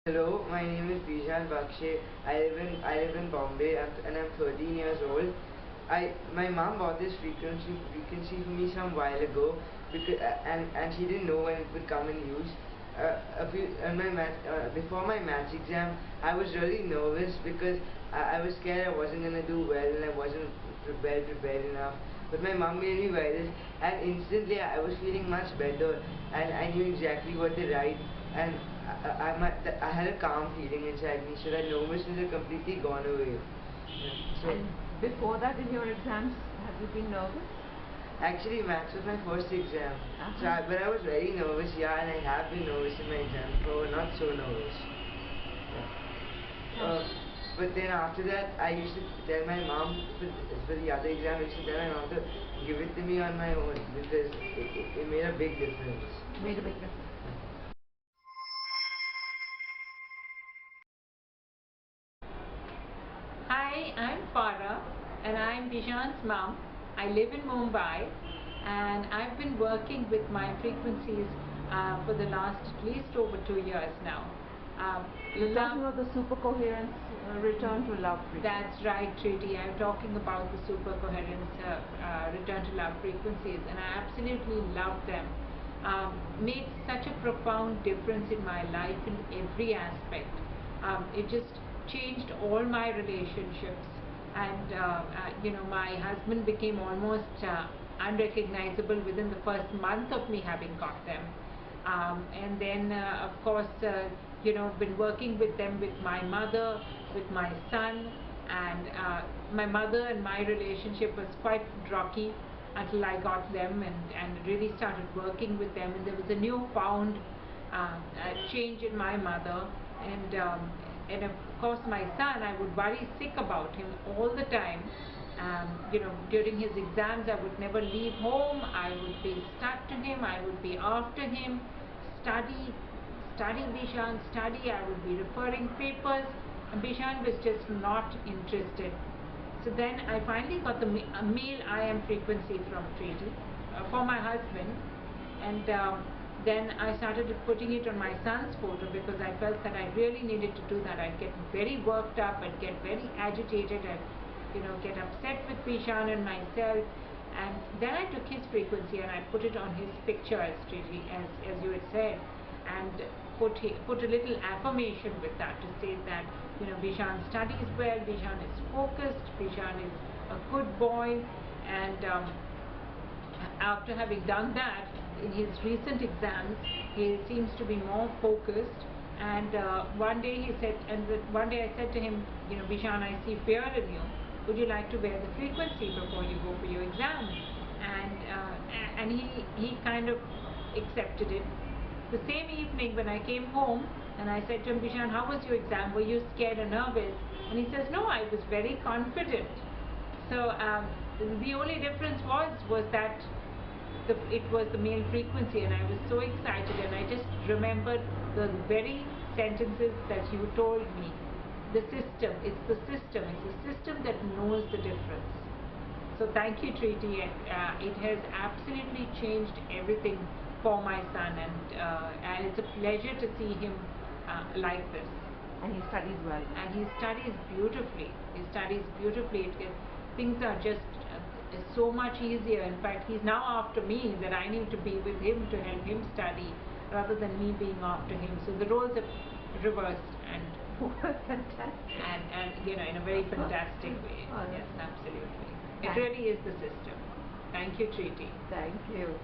Hello, my name is Bijan Bakshe. I live in Bombay and I'm 13 years old. My mom bought this frequency for me some while ago because and she didn't know when it would come in use. Before my maths exam, I was really nervous because I was scared I wasn't gonna do well and I wasn't prepared enough. But my mom made me wear this, and instantly I was feeling much better, and I knew exactly what to write, and I had a calm feeling inside me, so that nervousness had completely gone away. So and before that, in your exams, have you been nervous? actually, maths was my first exam, but I was very nervous, yeah, and I have been nervous in my exams before, not so nervous. Yeah. But then after that, I used to tell my mom for the other exam, I used to tell my mom to give it to me on my own because it made a big difference. Made a big difference. Hi, I'm Farah and I'm Bijan's mom. I live in Mumbai and I've been working with my frequencies for the last at least over 2 years now. You're talking about the Supercoherence Return to Love frequency. That's right, Thrity. I'm talking about the Supercoherence Return to Love frequencies, and I absolutely love them. Made such a profound difference in my life in every aspect. It just changed all my relationships, and my husband became almost unrecognizable within the first month of me having got them. And then of course been working with them, with my mother, with my son, and my mother and my relationship was quite rocky until I got them and really started working with them, and there was a newfound change in my mother, and of course my son, I would worry sick about him all the time. During his exams I would never leave home. I would be stuck to him, I would be after him, study Bijan, study. I would be referring papers, and Bijan was just not interested. So then I finally got the male IAM frequency from Thrity for my husband, and then I started putting it on my son's photo because I felt that I really needed to do that. I'd get very worked up, I'd get very agitated, I'd get upset with Bijan and myself, and then I took his frequency and I put it on his picture as Thrity, as you had said, and put a little affirmation with that to say that Bijan studies well, Bijan is focused, Bijan is a good boy, and after having done that, in his recent exams, he seems to be more focused. And one day I said to him, Bijan, I see fear in you. Would you like to wear the frequency before you go for your exam? And he kind of accepted it. The same evening when I came home and I said to him, Bijan, how was your exam? Were you scared or nervous? And he says, no, I was very confident. So the only difference was that it was the male frequency, and I was so excited, and I just remembered the very sentences that you told me. The system, it's the system that knows the difference. So thank you, Thrity, and it has absolutely changed everything for my son, and it's a pleasure to see him like this. And he studies well. And he studies beautifully. Things are just so much easier. In fact, he's now after me, that I need to be with him to help him study rather than me being after him. So the roles are reversed, and fantastic. And in a very fantastic way. Yes, absolutely. It really is the system. Thank you, Thrity. Thank you.